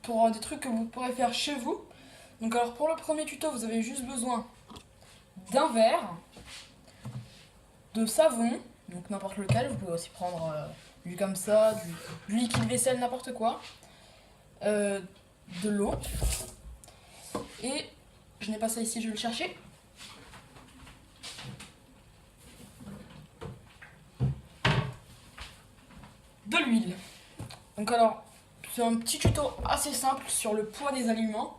pour des trucs que vous pourrez faire chez vous. Donc alors pour le premier tuto, vous avez juste besoin d'un verre, de savon, donc n'importe lequel, vous pouvez aussi prendre du comme ça, du liquide vaisselle, n'importe quoi, de l'eau, et je n'ai pas ça ici, je vais le chercher. De l'huile. Donc alors, c'est un petit tuto assez simple sur le poids des aliments.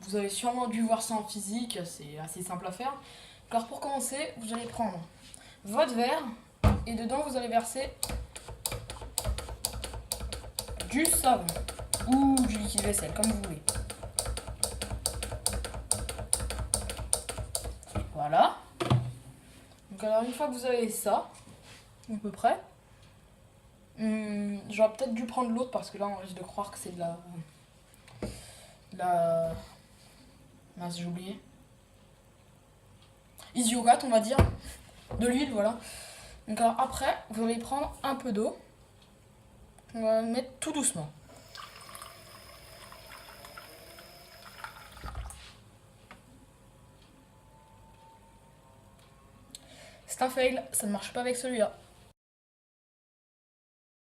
Vous avez sûrement dû voir ça en physique, c'est assez simple à faire. Alors pour commencer, vous allez prendre votre verre et dedans vous allez verser du savon ou du liquide vaisselle, comme vous voulez. Voilà. Donc alors une fois que vous avez ça, à peu près, j'aurais peut-être dû prendre l'autre parce que là on risque de croire que c'est de la... Mince, j'ai oublié. Isiogat, on va dire. De l'huile, voilà. Donc alors après, vous allez prendre un peu d'eau. On va mettre tout doucement. C'est un fail, ça ne marche pas avec celui-là.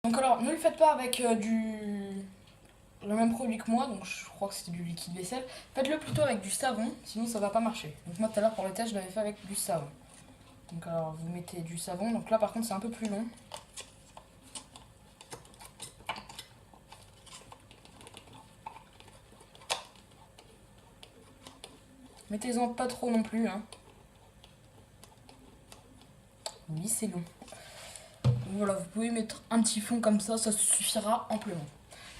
Donc alors, ne le faites pas avec le même produit que moi, donc je crois que c'était du liquide vaisselle. Faites-le plutôt avec du savon, sinon ça va pas marcher. Donc moi tout à l'heure pour le test, je l'avais fait avec du savon. Donc alors vous mettez du savon, donc là par contre c'est un peu plus long. Mettez-en pas trop non plus, hein. Oui, c'est long. Donc voilà, vous pouvez mettre un petit fond comme ça suffira amplement.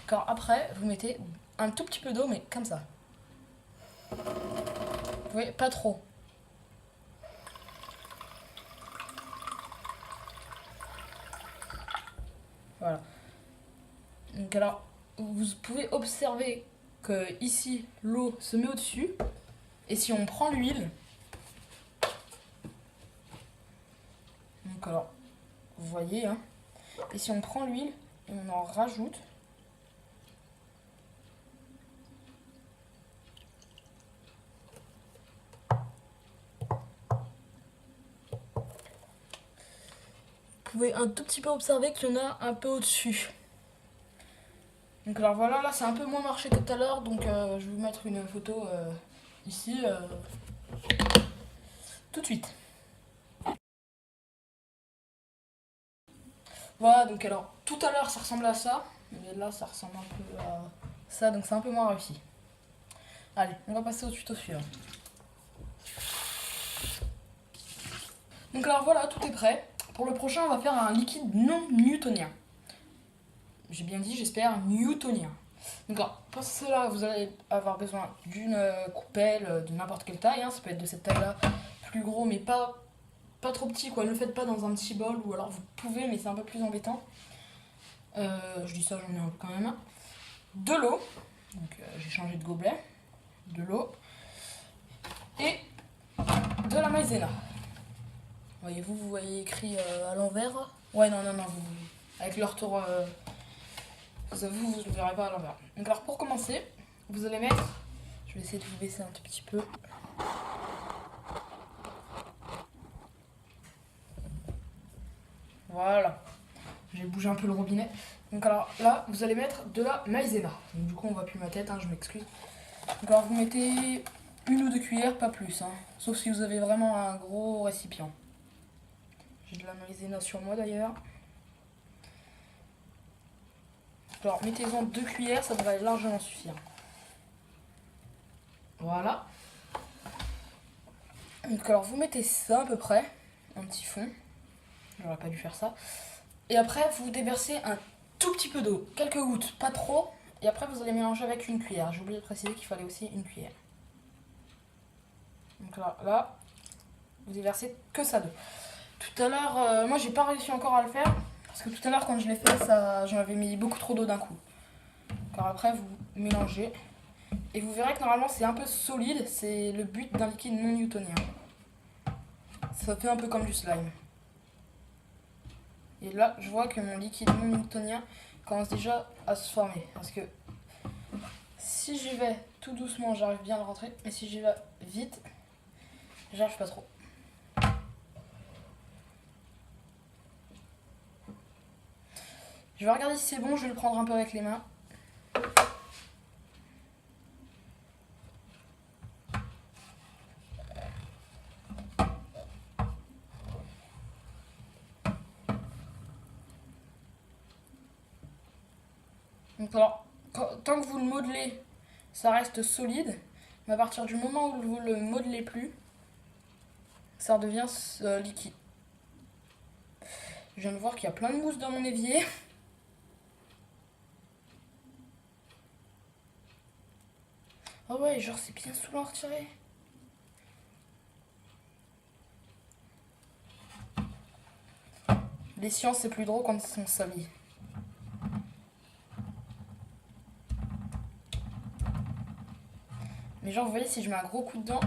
Car après, vous mettez un tout petit peu d'eau, mais comme ça. Vous voyez, pas trop. Voilà. Donc alors, vous pouvez observer que ici, l'eau se met au-dessus. Et si on prend l'huile, donc alors, vous voyez, hein, et si on prend l'huile et on en rajoute, vous pouvez un tout petit peu observer qu'il y en a un peu au-dessus. Donc alors voilà, là c'est un peu moins marché que tout à l'heure, donc je vais vous mettre une photo ici tout de suite. Voilà, donc alors tout à l'heure ça ressemble à ça, mais là ça ressemble un peu à ça, donc c'est un peu moins réussi. Allez, on va passer au tuto suivant. Donc alors voilà, tout est prêt. Pour le prochain, on va faire un liquide non newtonien. J'ai bien dit, j'espère, newtonien. Donc alors, pour cela, vous allez avoir besoin d'une coupelle de n'importe quelle taille, hein. Ça peut être de cette taille-là, plus gros, mais pas trop petit, quoi. Ne le faites pas dans un petit bol, ou alors vous pouvez, mais c'est un peu plus embêtant. Je dis ça, j'en ai un peu quand même. De l'eau, donc j'ai changé de gobelet. De l'eau. Et de la maïzena. Voyez-vous, vous voyez écrit à l'envers. Ouais, non, avec le retour, vous ne le verrez pas à l'envers. Donc alors pour commencer, vous allez mettre, je vais essayer de vous baisser un tout petit peu. Voilà, j'ai bougé un peu le robinet. Donc alors là, vous allez mettre de la maïzena. Donc du coup, on voit plus ma tête, hein, je m'excuse. Donc alors vous mettez une ou deux cuillères, pas plus, hein, sauf si vous avez vraiment un gros récipient. J'ai de la maïzena sur moi d'ailleurs. Alors mettez-en 2 cuillères, ça devrait largement suffire. Voilà. Donc alors vous mettez ça à peu près, un petit fond. J'aurais pas dû faire ça. Et après vous déversez un tout petit peu d'eau, quelques gouttes, pas trop. Et après vous allez mélanger avec une cuillère. J'ai oublié de préciser qu'il fallait aussi une cuillère. Donc là vous déversez que ça d'eau. Tout à l'heure, moi j'ai pas réussi encore à le faire. Parce que tout à l'heure quand je l'ai fait, j'en avais mis beaucoup trop d'eau d'un coup. Alors après vous mélangez. Et vous verrez que normalement c'est un peu solide. C'est le but d'un liquide non newtonien. Ça fait un peu comme du slime. Et là je vois que mon liquide non newtonien commence déjà à se former. Parce que Si j'y vais tout doucement, j'arrive bien à le rentrer. Mais si j'y vais vite, j'arrive pas trop. Je vais regarder si c'est bon, je vais le prendre un peu avec les mains. Donc alors, tant que vous le modelez, ça reste solide. Mais à partir du moment où vous le modelez plus, ça redevient liquide. Je viens de voir qu'il y a plein de mousse dans mon évier. Ah ouais, genre c'est bien saoulant à retirer. Les sciences, c'est plus drôle quand ils sont salis. Mais genre, vous voyez, si je mets un gros coup dedans...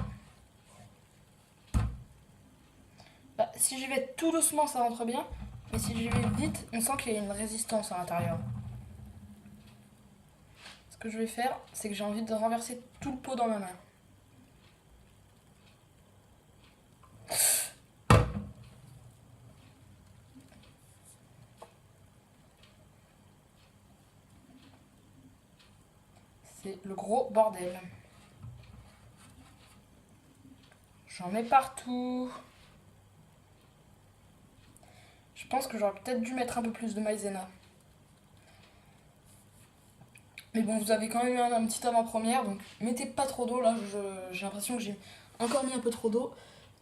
Bah, si j'y vais tout doucement, ça rentre bien. Mais si j'y vais vite, on sent qu'il y a une résistance à l'intérieur. Ce que je vais faire, c'est que j'ai envie de renverser tout le pot dans ma main. C'est le gros bordel. J'en mets partout. Je pense que j'aurais peut-être dû mettre un peu plus de maïzena. Mais bon, vous avez quand même eu un petit avant-première, donc mettez pas trop d'eau. Là, j'ai l'impression que j'ai encore mis un peu trop d'eau.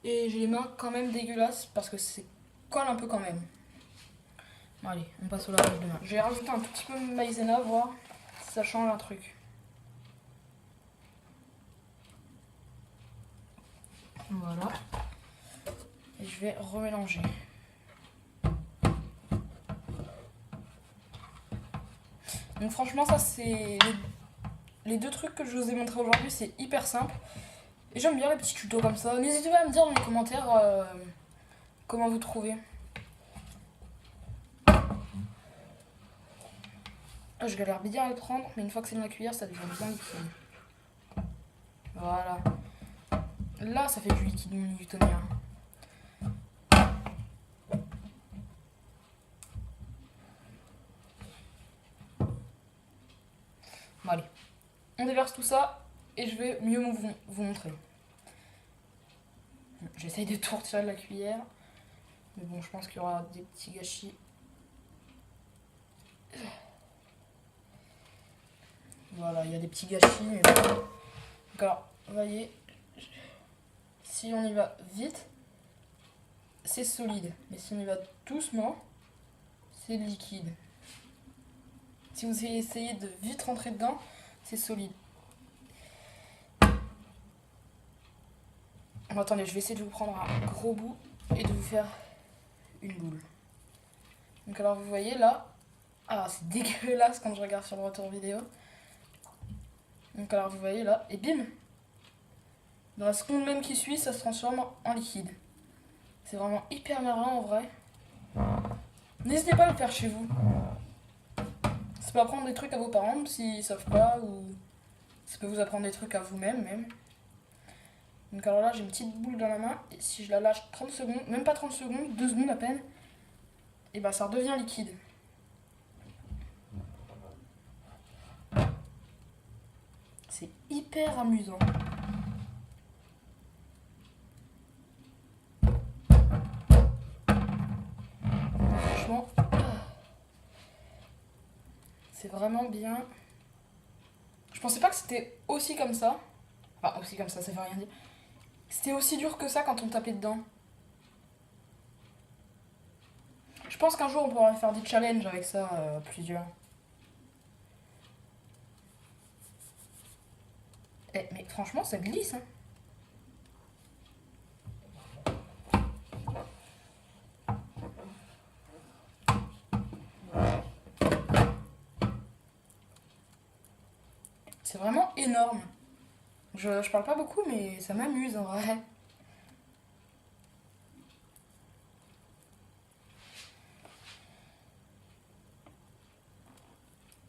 Et j'ai les mains quand même dégueulasses parce que c'est colle un peu quand même. Bon, allez, on passe au lavage de mains. Je vais rajouter un tout petit peu de maïzena, voir si ça change un truc. Voilà. Et je vais remélanger. Donc franchement, ça c'est les deux trucs que je vous ai montré aujourd'hui, c'est hyper simple. Et j'aime bien les petits tutos comme ça. N'hésitez pas à me dire dans les commentaires comment vous trouvez. Ah, je galère bien à le prendre, mais une fois que c'est dans la cuillère, ça devient bien liquide. Voilà. Là, ça fait du liquide newtonien. Bon, allez. On déverse tout ça et je vais mieux vous montrer. J'essaye de tout retirer de la cuillère. Mais bon, je pense qu'il y aura des petits gâchis. Voilà, il y a des petits gâchis. Mais bon. Donc alors, vous voyez, si on y va vite, c'est solide. Mais si on y va doucement, c'est liquide. Si vous essayez de vite rentrer dedans, c'est solide. Bon, attendez, je vais essayer de vous prendre un gros bout et de vous faire une boule. Donc alors vous voyez là, ah c'est dégueulasse quand je regarde sur le retour vidéo. Donc alors vous voyez là, et bim, dans la seconde même qui suit, ça se transforme en liquide. C'est vraiment hyper marrant en vrai. N'hésitez pas à le faire chez vous. Ça peut apprendre des trucs à vos parents s'ils savent pas, ou ça peut vous apprendre des trucs à vous-même même. Donc alors là j'ai une petite boule dans la main, et si je la lâche 30 secondes, même pas 30 secondes, 2 secondes à peine, et bah ça redevient liquide. C'est hyper amusant. Franchement, c'est vraiment bien. Je pensais pas que c'était aussi comme ça. Enfin, aussi comme ça veut rien dire. C'était aussi dur que ça quand on tapait dedans. Je pense qu'un jour on pourra faire des challenges avec ça, plusieurs. Mais franchement, ça glisse, hein. C'est vraiment énorme. Je parle pas beaucoup, mais ça m'amuse en vrai.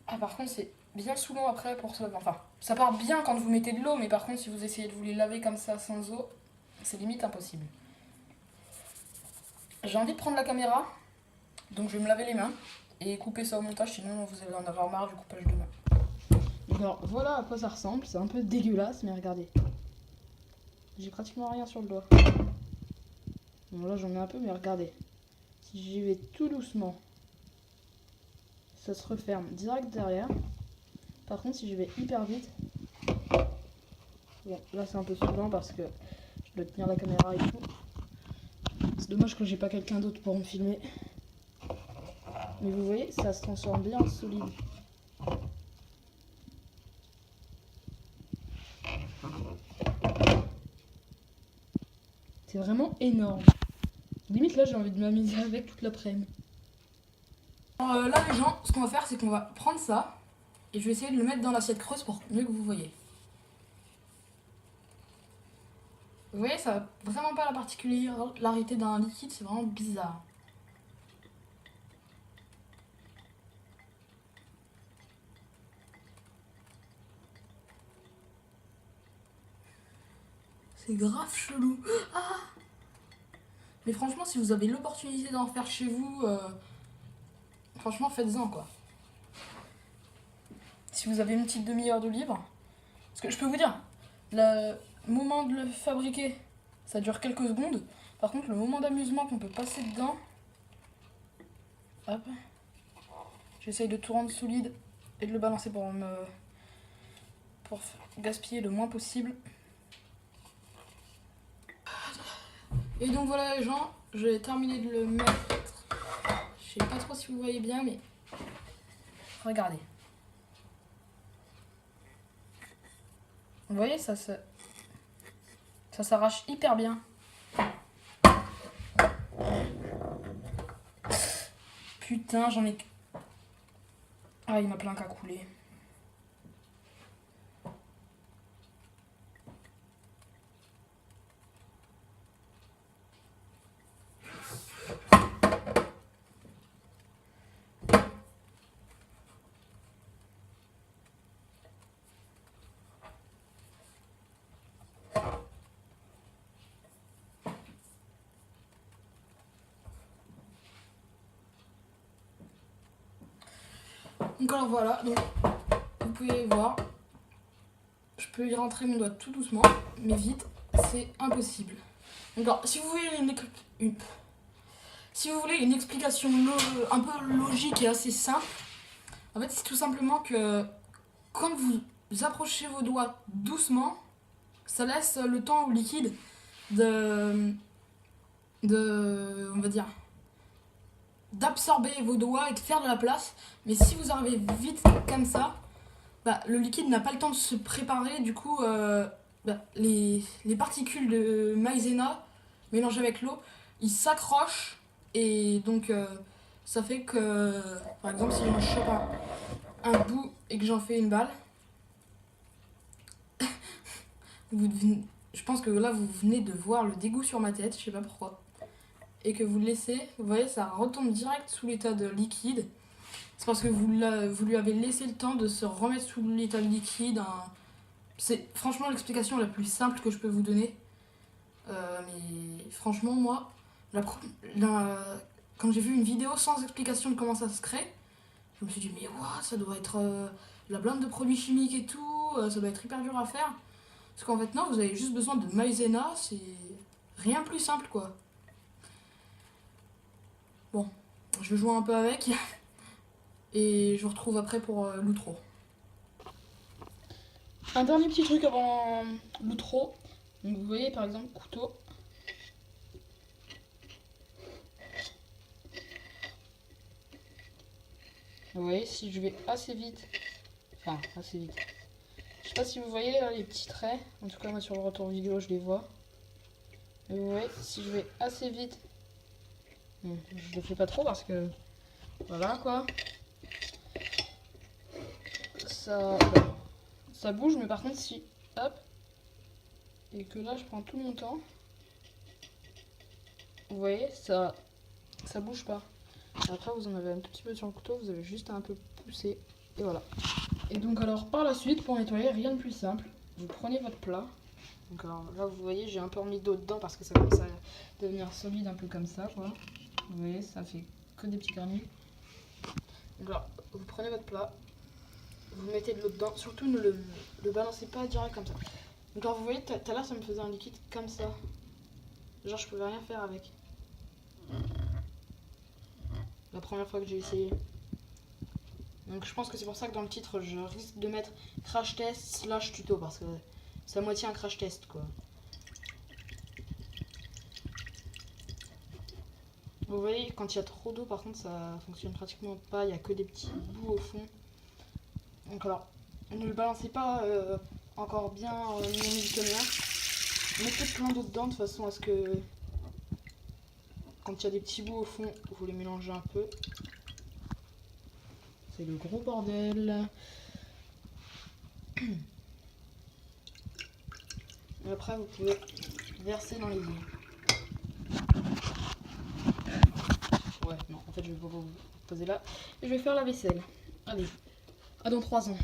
Ah, par contre, c'est bien sous l'eau après pour se laver. Enfin, ça part bien quand vous mettez de l'eau, mais par contre, si vous essayez de vous les laver comme ça sans eau, c'est limite impossible. J'ai envie de prendre la caméra, donc je vais me laver les mains et couper ça au montage, sinon vous allez en avoir marre du coupage de mains. Alors voilà à quoi ça ressemble, c'est un peu dégueulasse, mais regardez. J'ai pratiquement rien sur le doigt. Bon là j'en ai un peu, mais regardez. Si j'y vais tout doucement, ça se referme direct derrière. Par contre si je vais hyper vite, bon là c'est un peu saoulant parce que je dois tenir la caméra et tout. C'est dommage que j'ai pas quelqu'un d'autre pour me filmer. Mais vous voyez, ça se transforme bien en solide. C'est vraiment énorme. Limite là j'ai envie de m'amuser avec toute l'après-midi. Là les gens, ce qu'on va faire c'est qu'on va prendre ça et je vais essayer de le mettre dans l'assiette creuse pour mieux que vous voyez. Vous voyez, ça n'a vraiment pas la particularité d'un liquide, c'est vraiment bizarre. C'est grave chelou. Ah, mais franchement, si vous avez l'opportunité d'en faire chez vous, franchement, faites-en quoi. Si vous avez une petite demi-heure de libre. Parce que je peux vous dire, le moment de le fabriquer, ça dure quelques secondes. Par contre, le moment d'amusement qu'on peut passer dedans... Hop. J'essaye de tout rendre solide et de le balancer pour gaspiller le moins possible. Et donc voilà les gens, j'ai terminé de le mettre. Je sais pas trop si vous voyez bien, mais regardez. Vous voyez, ça s'arrache hyper bien. Putain, j'en ai... Ah, il m'a plein qu'à couler. Donc alors voilà, donc vous pouvez voir, je peux y rentrer mon doigt tout doucement, mais vite, c'est impossible. Donc alors, si vous voulez une explication un peu logique et assez simple, en fait c'est tout simplement que quand vous approchez vos doigts doucement, ça laisse le temps au liquide on va dire, d'absorber vos doigts et de faire de la place. Mais si vous arrivez vite comme ça, bah, le liquide n'a pas le temps de se préparer. Du coup, les particules de maïzena mélangées avec l'eau, ils s'accrochent. Et donc, ça fait que, par exemple, si je chope un bout et que j'en fais une balle, je pense que là, vous venez de voir le dégoût sur ma tête. Je sais pas pourquoi. Et que vous le laissez, vous voyez, ça retombe direct sous l'état de liquide. C'est parce que vous lui avez laissé le temps de se remettre sous l'état de liquide. C'est franchement l'explication la plus simple que je peux vous donner. Mais franchement, moi, quand j'ai vu une vidéo sans explication de comment ça se crée, je me suis dit, mais waouh, ça doit être la blinde de produits chimiques et tout, ça doit être hyper dur à faire. Parce qu'en fait, non, vous avez juste besoin de maïzena, c'est rien plus simple quoi. Bon, je vais jouer un peu avec et je vous retrouve après pour l'outro. Un dernier petit truc avant l'outro. Donc vous voyez par exemple couteau. Vous voyez si je vais assez vite. Enfin assez vite. Je sais pas si vous voyez là, les petits traits. En tout cas moi sur le retour vidéo je les vois. Mais vous voyez si je vais assez vite. Bon, je le fais pas trop parce que voilà quoi. Ça bouge, mais par contre si hop et que là je prends tout mon temps, vous voyez ça bouge pas. Et après vous en avez un tout petit peu sur le couteau, vous avez juste à un peu pousser et voilà. Et donc alors par la suite, pour nettoyer, rien de plus simple. Vous prenez votre plat. Donc alors là vous voyez j'ai un peu remis d'eau dedans parce que ça commence à devenir solide un peu comme ça quoi. Vous voyez ça fait que des petits granules. Donc alors vous prenez votre plat, vous mettez de l'eau dedans, surtout ne le balancez pas direct comme ça. Donc alors vous voyez tout à l'heure ça me faisait un liquide comme ça. Genre je pouvais rien faire avec. La première fois que j'ai essayé. Donc je pense que c'est pour ça que dans le titre je risque de mettre crash test / tuto parce que c'est à moitié un crash test quoi. Vous voyez quand il y a trop d'eau par contre ça fonctionne pratiquement pas, il y a que des petits bouts au fond. Donc alors ne le balancez pas encore bien non newtonien. Mettez plein d'eau dedans de façon à ce que quand il y a des petits bouts au fond vous les mélangez un peu. C'est le gros bordel. Et après, vous pouvez verser dans l'évier. Ouais, non, en fait, je vais vous poser là. Et je vais faire la vaisselle. Allez, à dans 3 ans.